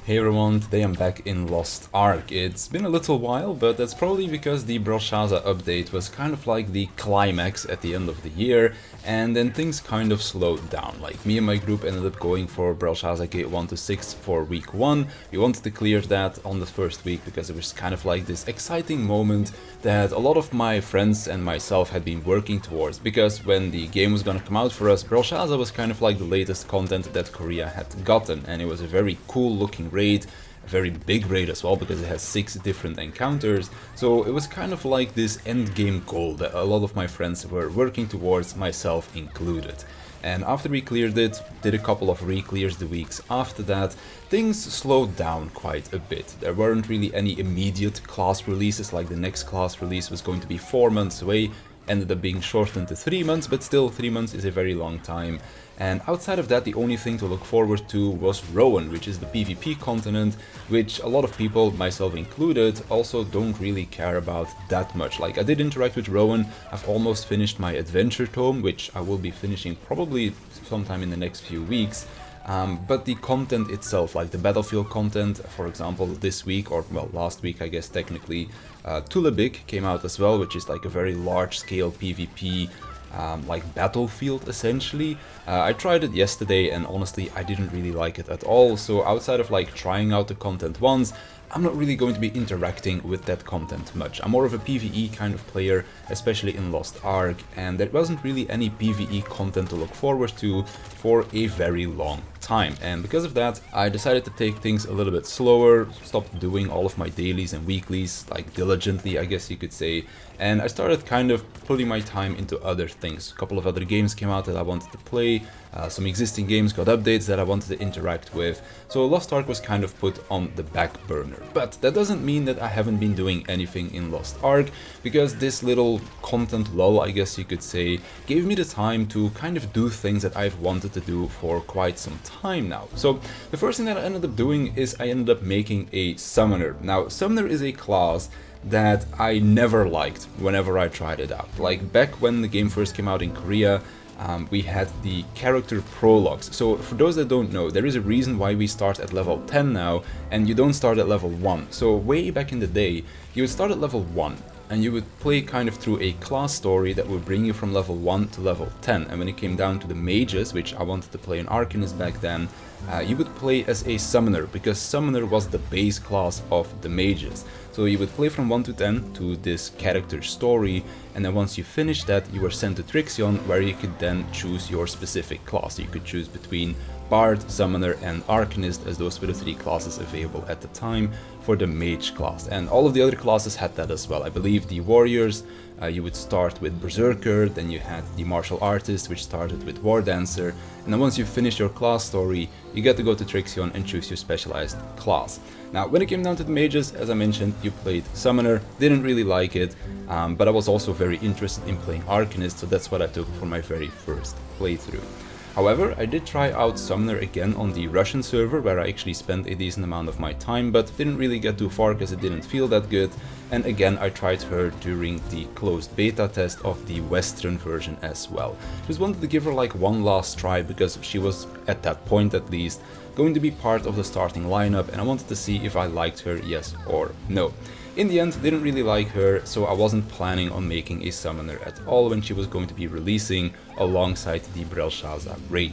Hey everyone, today I'm back in Lost Ark. It's been a little while, but that's probably because the Brelshaza update was kind of like the climax at the end of the year, and then things kind of slowed down. Like, me and my group ended up going for Brelshaza Gate 1 to 6 for week 1. We wanted to clear that on the first week because it was kind of like this exciting moment that a lot of my friends and myself had been working towards, because when the game was gonna come out for us, Brelshaza was kind of like the latest content that Korea had gotten, and it was a very cool looking raid, a very big raid as well, because it has 6 different encounters. So it was kind of like this end game goal that a lot of my friends were working towards, myself included. And after we cleared it, did a couple of re-clears the weeks after that, things slowed down quite a bit. There weren't really any immediate class releases, like the next class release was going to be 4 months away, ended up being shortened to 3 months, but still 3 months is a very long time. And outside of that, the only thing to look forward to was Rowan, which is the PvP continent, which a lot of people, myself included, also don't really care about that much. Like, I did interact with Rowan, I've almost finished my adventure tome, which I will be finishing probably sometime in the next few weeks. But the content itself, like the battlefield content, for example, this week, or well, last week I guess technically, Tulabik came out as well, which is like a very large-scale PvP like battlefield essentially. I tried it yesterday and honestly I didn't really like it at all, so outside of like trying out the content once, I'm not really going to be interacting with that content much. I'm more of a PvE kind of player, especially in Lost Ark, and there wasn't really any PvE content to look forward to for a very long time. And because of that, I decided to take things a little bit slower, stopped doing all of my dailies and weeklies, like diligently I guess you could say, and I started kind of putting my time into other things. A couple of other games came out that I wanted to play, some existing games got updates that I wanted to interact with, so Lost Ark was kind of put on the back burner. But that doesn't mean that I haven't been doing anything in Lost Ark, because this little content lull, I guess you could say, gave me the time to kind of do things that I've wanted to do for quite some time now. So the first thing that I ended up doing is I ended up making a summoner. Now, summoner is a class that I never liked whenever I tried it out. Like, back when the game first came out in Korea, we had the character prologues. So for those that don't know, there is a reason why we start at level 10 now, and you don't start at level 1. So way back in the day, you would start at level 1, and you would play kind of through a class story that would bring you from level 1 to level 10. And when it came down to the mages, which I wanted to play an Arcanist back then, you would play as a summoner, because summoner was the base class of the mages. So you would play from 1 to 10 to this character story, and then once you finish that, you were sent to Trixion, where you could then choose your specific class. You could choose between Bard, Summoner and Arcanist, as those were the 3 classes available at the time for the Mage class. And all of the other classes had that as well. I believe the Warriors, you would start with Berserker, then you had the Martial Artist, which started with War Dancer, and then once you finish your class story, you get to go to Trixion and choose your specialized class. Now, when it came down to the mages, as I mentioned, you played Summoner, didn't really like it, but I was also very interested in playing Arcanist, so that's what I took for my very first playthrough. However, I did try out Summoner again on the Russian server, where I actually spent a decent amount of my time, but didn't really get too far because it didn't feel that good. And again, I tried her during the closed beta test of the Western version as well. Just wanted to give her like one last try, because she was, at that point at least, going to be part of the starting lineup, and I wanted to see if I liked her, yes or no. In the end, didn't really like her, so I wasn't planning on making a summoner at all when she was going to be releasing alongside the Brelshaza raid.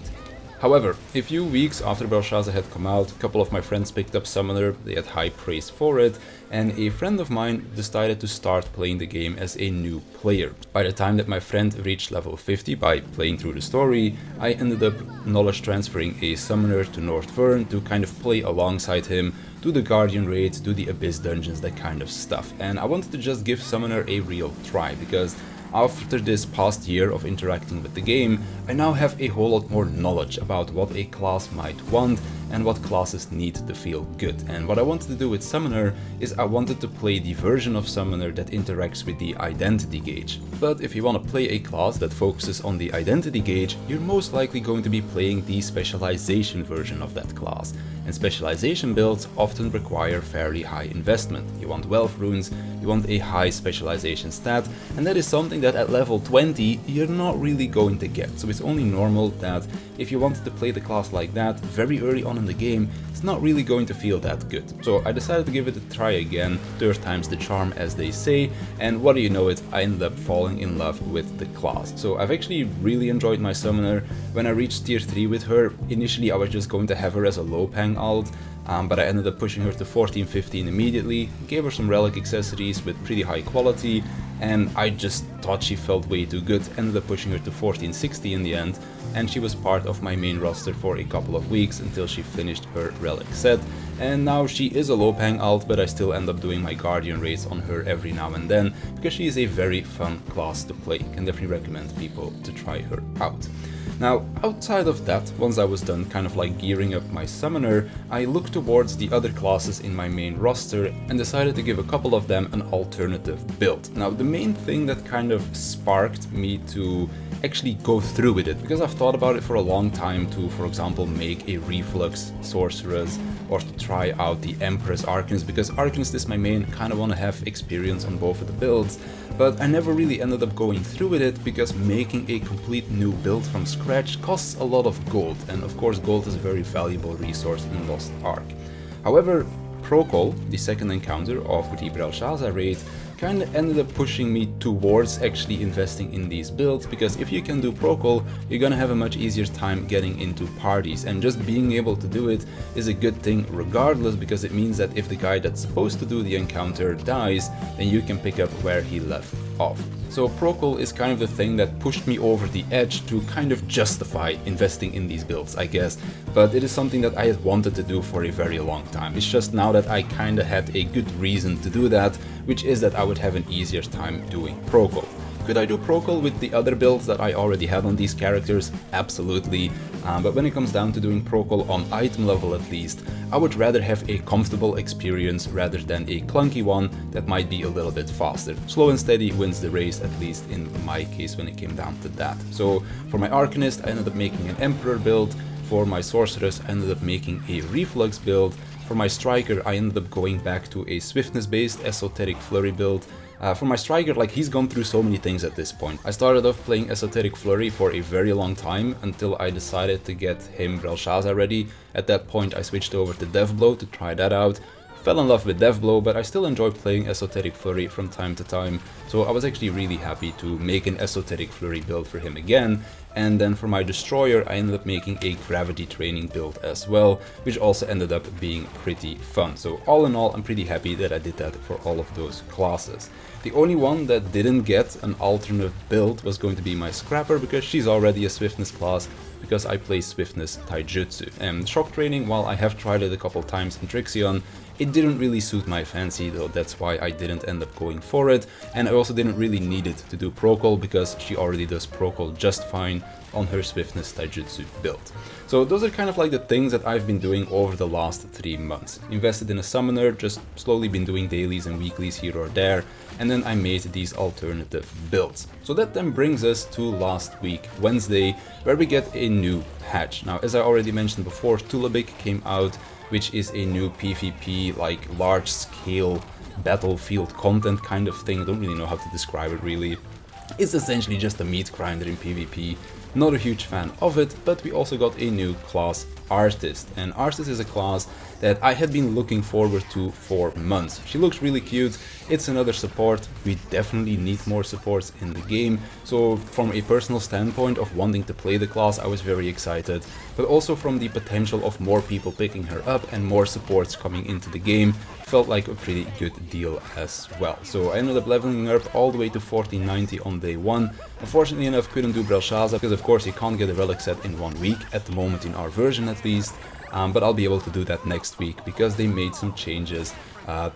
However, a few weeks after Brelshaza had come out, a couple of my friends picked up Summoner, they had high praise for it, and a friend of mine decided to start playing the game as a new player. By the time that my friend reached level 50 by playing through the story, I ended up knowledge transferring a Summoner to North Vern to kind of play alongside him, do the Guardian raids, do the Abyss dungeons, that kind of stuff. And I wanted to just give Summoner a real try, because after this past year of interacting with the game, I now have a whole lot more knowledge about what a class might want and what classes need to feel good. And what I wanted to do with Summoner is I wanted to play the version of Summoner that interacts with the identity gauge. But if you want to play a class that focuses on the identity gauge, you're most likely going to be playing the specialization version of that class. And specialization builds often require fairly high investment. You want wealth runes, you want a high specialization stat, and that is something that at level 20 you're not really going to get. So it's only normal that if you wanted to play the class like that very early on in in the game, it's not really going to feel that good. So I decided to give it a try again, third time's the charm as they say, and what do you know it, I ended up falling in love with the class. So I've actually really enjoyed my summoner. When I reached tier 3 with her, initially I was just going to have her as a low pang alt, but I ended up pushing her to 14-15 immediately, gave her some relic accessories with pretty high quality, and I just thought she felt way too good, ended up pushing her to 14-60 in the end, and she was part of my main roster for a couple of weeks until she finished her relic set. And now she is a low pang alt, but I still end up doing my guardian raids on her every now and then, because she is a very fun class to play. Can definitely recommend people to try her out. Now, outside of that, once I was done kind of like gearing up my summoner, I looked towards the other classes in my main roster and decided to give a couple of them an alternative build. Now, the main thing that kind of sparked me to actually go through with it, because I've thought about it for a long time to, for example, make a Reflux Sorceress or to try out the Empress Arcanist, because Arcanist is my main, kind of want to have experience on both of the builds, but I never really ended up going through with it because making a complete new build from scratch costs a lot of gold, and of course gold is a very valuable resource in Lost Ark. However, Procol, the second encounter of the Brelshaza raid, kind of ended up pushing me towards actually investing in these builds, because if you can do Procol, you're gonna have a much easier time getting into parties, and just being able to do it is a good thing regardless, because it means that if the guy that's supposed to do the encounter dies, then you can pick up where he left off. So Procol is kind of the thing that pushed me over the edge to kind of justify investing in these builds, I guess, but it is something that I had wanted to do for a very long time. It's just now that I kind of had a good reason to do that, which is that I would have an easier time doing Procol. Could I do Procol with the other builds that I already had on these characters? Absolutely, but when it comes down to doing Procol on item level at least, I would rather have a comfortable experience rather than a clunky one that might be a little bit faster. Slow and steady wins the race, at least in my case when it came down to that. So for my Arcanist, I ended up making an Emperor build. For my Sorceress, I ended up making a Reflux build. For my Striker, I ended up going back to a Swiftness-based Esoteric Flurry build. For my Striker, like, he's gone through so many things at this point. I started off playing Esoteric Flurry for a very long time until I decided to get him Brelshaza ready. At that point I switched over to Deathblow to try that out. Fell in love with Deathblow, but I still enjoy playing Esoteric Flurry from time to time, so I was actually really happy to make an Esoteric Flurry build for him again. And then for my Destroyer, I ended up making a Gravity Training build as well, which also ended up being pretty fun. So all in all, I'm pretty happy that I did that for all of those classes. The only one that didn't get an alternate build was going to be my Scrapper, because she's already a Swiftness class, because I play Swiftness Taijutsu. And Shock Training, while I have tried it a couple times in Trixion, it didn't really suit my fancy, though that's why I didn't end up going for it, and I also didn't really need it to do Procol, because she already does Procol just fine on her Swiftness Taijutsu build. So those are kind of like the things that I've been doing over the last 3 months. Invested in a summoner, just slowly been doing dailies and weeklies here or there, and then I made these alternative builds. So that then brings us to last week, Wednesday, where we get a new patch. Now, as I already mentioned before, Tulabik came out, which is a new PvP, like large scale battlefield content kind of thing. I don't really know how to describe it really. It's essentially just a meat grinder in PvP. Not a huge fan of it, but we also got a new class, Artist. And Artist is a class that I had been looking forward to for months. She looks really cute, it's another support, we definitely need more supports in the game, so from a personal standpoint of wanting to play the class, I was very excited, but also from the potential of more people picking her up and more supports coming into the game, felt like a pretty good deal as well. So I ended up leveling her up all the way to 1490 on day 1. Unfortunately enough, couldn't do Brelshaza, because of course you can't get a relic set in 1 week, at the moment in our version at least. But I'll be able to do that next week, because they made some changes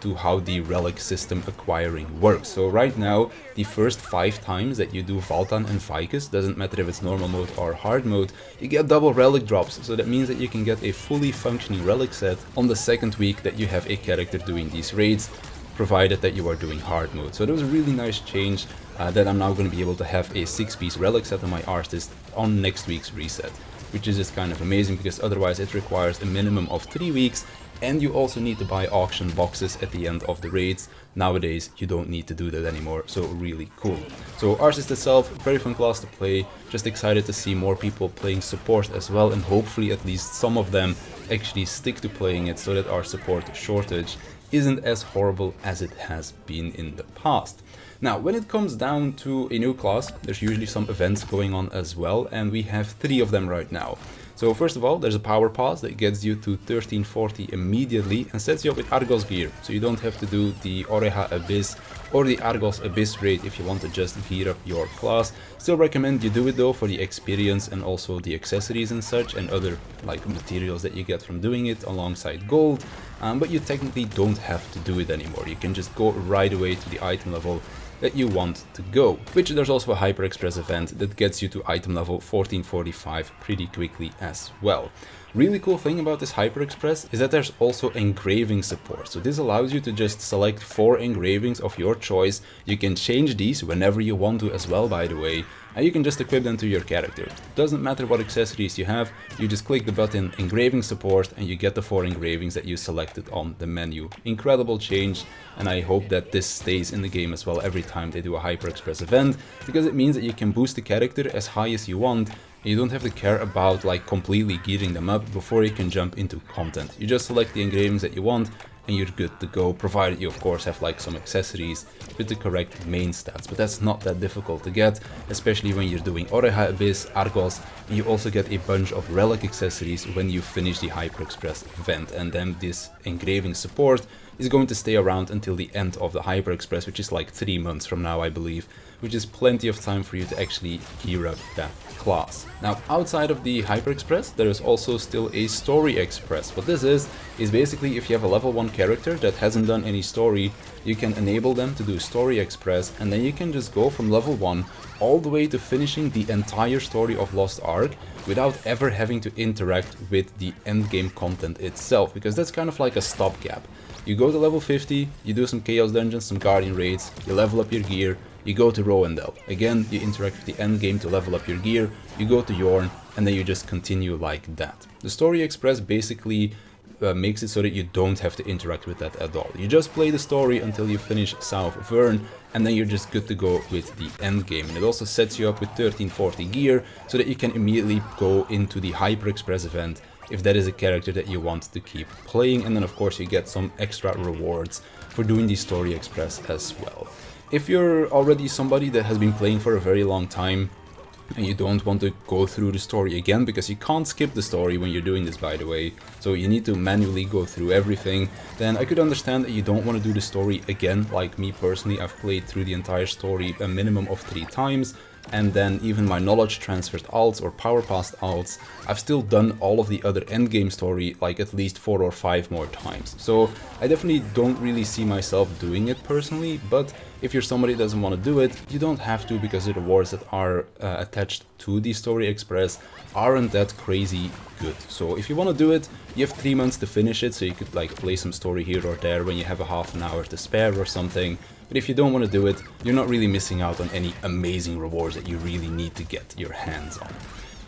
to how the relic system acquiring works. So right now, the first 5 times that you do Valtan and Vicus, doesn't matter if it's normal mode or hard mode, you get double relic drops. So that means that you can get a fully functioning relic set on the 2nd week that you have a character doing these raids, provided that you are doing hard mode. So that was a really nice change that I'm now going to be able to have a 6-piece relic set on my Artist on next week's reset, which is just kind of amazing, because otherwise it requires a minimum of 3 weeks and you also need to buy auction boxes at the end of the raids. Nowadays you don't need to do that anymore, so really cool. So Artist itself, very fun class to play, just excited to see more people playing support as well, and hopefully at least some of them actually stick to playing it so that our support shortage isn't as horrible as it has been in the past. Now, when it comes down to a new class, there's usually some events going on as well, and we have 3 of them right now. So first of all, there's a power pass that gets you to 1340 immediately and sets you up with Argos gear, so you don't have to do the Oreha Abyss or the Argos Abyss raid if you want to just gear up your class. Still recommend you do it though for the experience and also the accessories and such, and other like materials that you get from doing it alongside gold, but you technically don't have to do it anymore. You can just go right away to the item level that you want to go, which there's also a Hyper Express event that gets you to item level 1445 pretty quickly as well. Really cool thing about this Hyper Express is that there's also engraving support. So this allows you to just select 4 engravings of your choice. You can change these whenever you want to as well, by the way, and you can just equip them to your character. Doesn't matter what accessories you have, you just click the button engraving support and you get the 4 engravings that you selected on the menu. Incredible change, and I hope that this stays in the game as well every time they do a Hyper Express event, because it means that you can boost the character as high as you want. You don't have to care about like completely gearing them up before you can jump into content. You just select the engravings that you want and you're good to go, provided you of course have like some accessories with the correct main stats, but that's not that difficult to get, especially when you're doing Oreha Abyss, Argos, and you also get a bunch of relic accessories when you finish the Hyper Express event, and then this engraving support is going to stay around until the end of the Hyper Express, which is like 3 months from now, I believe, which is plenty of time for you to actually gear up that class. Now, outside of the Hyper Express, there is also still a Story Express. What this is basically if you have a level 1 character that hasn't done any story, you can enable them to do Story Express, and then you can just go from level 1 all the way to finishing the entire story of Lost Ark without ever having to interact with the endgame content itself, because that's kind of like a stopgap. You go to level 50, you do some Chaos Dungeons, some Guardian raids, you level up your gear, you go to Rowendell. Again, you interact with the endgame to level up your gear, you go to Yorn, and then you just continue like that. The Story Express basically makes it so that you don't have to interact with that at all. You just play the story until you finish South Vern, and then you're just good to go with the end game. And it also sets you up with 1340 gear so that you can immediately go into the Hyper Express event if that is a character that you want to keep playing, and then of course you get some extra rewards for doing the Story Express as well. If you're already somebody that has been playing for a very long time and you don't want to go through the story again, because you can't skip the story when you're doing this, by the way, so you need to manually go through everything, then I could understand that you don't want to do the story again. Like me personally, I've played through the entire story a minimum of 3 times, and then even my knowledge transferred alts or power passed alts, I've still done all of the other endgame story like at least 4 or 5 more times. So I definitely don't really see myself doing it personally, but if you're somebody that doesn't want to do it, you don't have to, because the rewards that are attached to the Story Express aren't that crazy good. So if you want to do it, you have 3 months to finish it, so you could like play some story here or there when you have a half an hour to spare or something. But if you don't want to do it, you're not really missing out on any amazing rewards that you really need to get your hands on.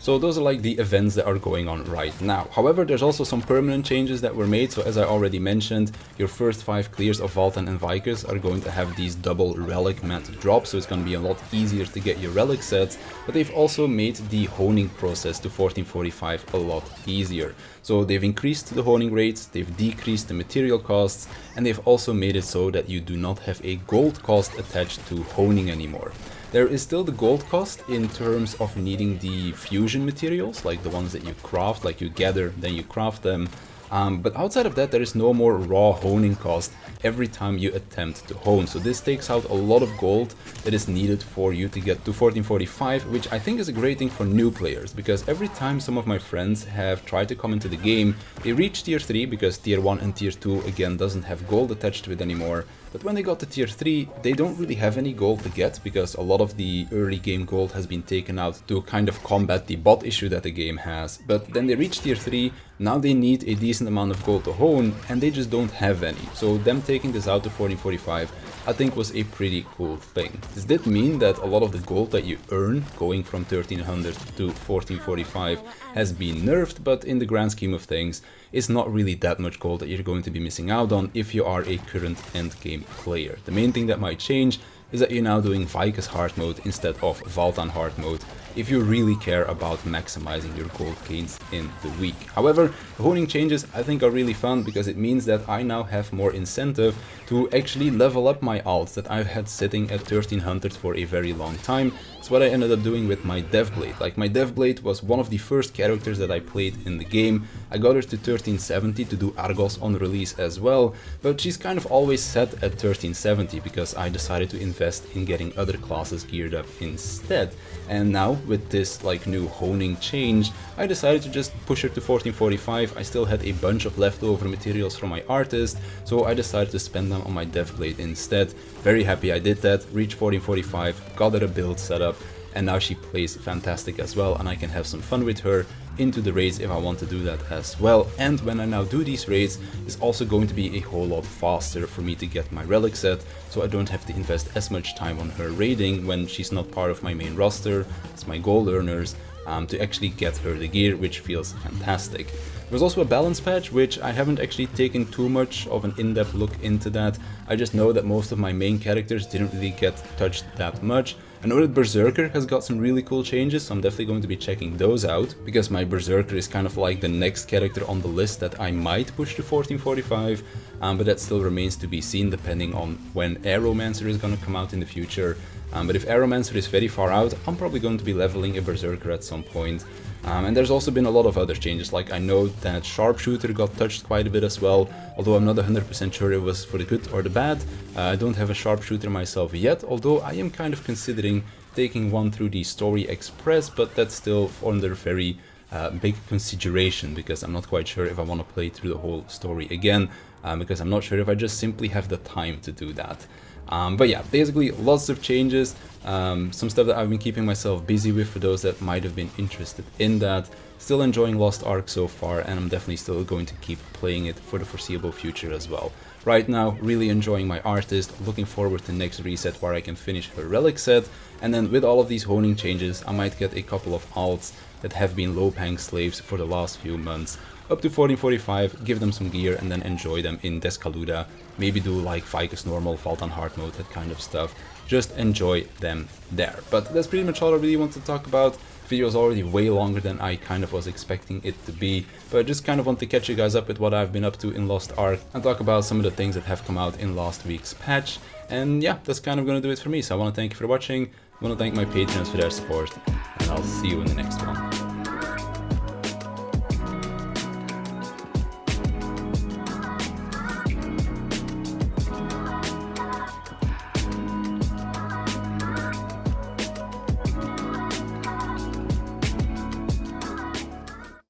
So those are like the events that are going on right now. However, there's also some permanent changes that were made. So as I already mentioned, your first 5 clears of Valtan and Vikers are going to have these double relic mat drops, so it's going to be a lot easier to get your relic sets. But they've also made the honing process to 1445 a lot easier. So they've increased the honing rates, they've decreased the material costs, and they've also made it so that you do not have a gold cost attached to honing anymore. There is still the gold cost in terms of needing the fusion materials, like the ones that you craft, like you gather, then you craft them. But outside of that, there is no more raw honing cost every time you attempt to hone. So this takes out a lot of gold that is needed for you to get to 1445, which I think is a great thing for new players, because every time some of my friends have tried to come into the game, they reach tier 3, because tier 1 and tier 2 again doesn't have gold attached to it anymore. But when they got to tier 3, they don't really have any gold to get, because a lot of the early game gold has been taken out to kind of combat the bot issue that the game has. But then they reach tier 3, Now they need a decent amount of gold to hone, and they just don't have any. So them taking this out to 1445 I think was a pretty cool thing. This did mean that a lot of the gold that you earn going from 1300 to 1445 has been nerfed, but in the grand scheme of things, it's not really that much gold that you're going to be missing out on if you are a current endgame player. The main thing that might change is that you're now doing Vicus hard mode instead of Valtan hard mode if you really care about maximizing your gold gains in the week. However, the honing changes I think are really fun because it means that I now have more incentive to actually level up my alts that I've had sitting at 1300 for a very long time. It's what I ended up doing with my Devblade. Like, my Devblade was one of the first characters that I played in the game. I got her to 1370 to do Argos on release as well, but she's kind of always set at 1370 because I decided to invest in getting other classes geared up instead. And now with this like new honing change, I decided to just push her to 1445. I still had a bunch of leftover materials from my artist, so I decided to spend them on my Devblade instead. Very happy I did that, reached 1445, got her a build set up, and now she plays fantastic as well, and I can have some fun with her into the raids if I want to do that as well. And when I now do these raids, it's also going to be a whole lot faster for me to get my relic set, so I don't have to invest as much time on her raiding when she's not part of my main roster. It's my gold earners to actually get her the gear, which feels fantastic. There's also a balance patch, which I haven't actually taken too much of an in-depth look into that. I just know that most of my main characters didn't really get touched that much. I know that Berserker has got some really cool changes, so I'm definitely going to be checking those out, because my Berserker is kind of like the next character on the list that I might push to 1445, but that still remains to be seen depending on when Aeromancer is going to come out in the future. But if Aeromancer is very far out, I'm probably going to be leveling a Berserker at some point. And there's also been a lot of other changes, like I know that Sharpshooter got touched quite a bit as well, although I'm not 100% sure it was for the good or the bad. I don't have a Sharpshooter myself yet, although I am kind of considering taking one through the Story Express, but that's still under very big consideration, because I'm not quite sure if I want to play through the whole story again, because I'm not sure if I just simply have the time to do that. But yeah, basically lots of changes, some stuff that I've been keeping myself busy with for those that might have been interested in that. Still enjoying Lost Ark so far, and I'm definitely still going to keep playing it for the foreseeable future as well. Right now, really enjoying my artist, looking forward to next reset where I can finish her relic set, and then with all of these honing changes, I might get a couple of alts that have been low-paying slaves for the last few months, up to 1445, give them some gear, and then enjoy them in Descaluda. Maybe do like Vicus normal, Valtan hard mode, that kind of stuff. Just enjoy them there. But that's pretty much all I really want to talk about. The video is already way longer than I kind of was expecting it to be, but I just kind of want to catch you guys up with what I've been up to in Lost Ark and talk about some of the things that have come out in last week's patch. And yeah, that's kind of going to do it for me. So I want to thank you for watching. I want to thank my patrons for their support, and I'll see you in the next one.